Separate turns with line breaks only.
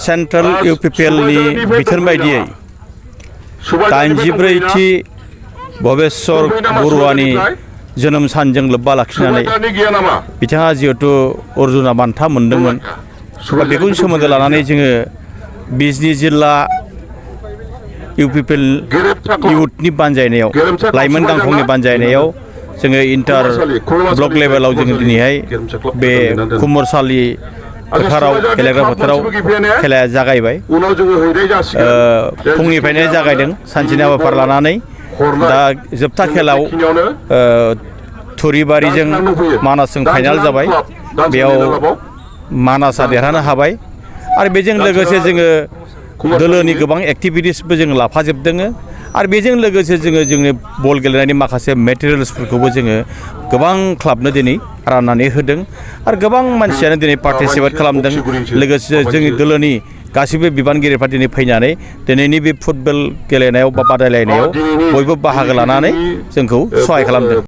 Central इउपिपिएलनि बिथोन बायदियै 84थि भबेश्वर बरुवानि जोनोम सानजों लोब्बा लाखिनानै बिथाङा जिहेतु अर्जुना बान्था मोनदोंमोन बेखौ सोमोन्दो लानानै जोङो बिजनी जिल्ला इउपिपिएल इउथनि बानजायनायाव लाइमोन गांखंनि बानजायनायाव जोङो इन्टार ब्लक लेभेलाव जोङो दिनैहाय बे कुमरसालि फोथाराव गेलेग्रा फोथाराव खेलाया जागायबाय फुंनिफ्रायनो जागायदों सानसेनि हाबाफारि लानानै दा जोबथा खेलाव थुरिबारिजों मानासजों फाइनाल जाबाय बेयाव मानासआ देरहानो हाबाय आरो बेजों लोगोसे जोङो दोलोनि गोबां एक्टिभिटिसबो जों लाफाजोबदों आरो बेजों लोगोसे जोङो जोंनि बल गेलेनायनि माखासे मेटेरियेल्सफोरखौबो जोङो गोबां क्लाबनो दिनै राननानै होदों आरो गोबां मानसियानो दिनै पार्टिसिपेट खालामदों लोगोसे जोंनि दोलोनि गासिबो बिबानगिरिफ्रा दिनै फैनानै दिनैनि बे फुटबल गेलेनायाव बा बादायलायनायाव बयबो बाहागो लानानै जोंखौ सहाय खालामदों।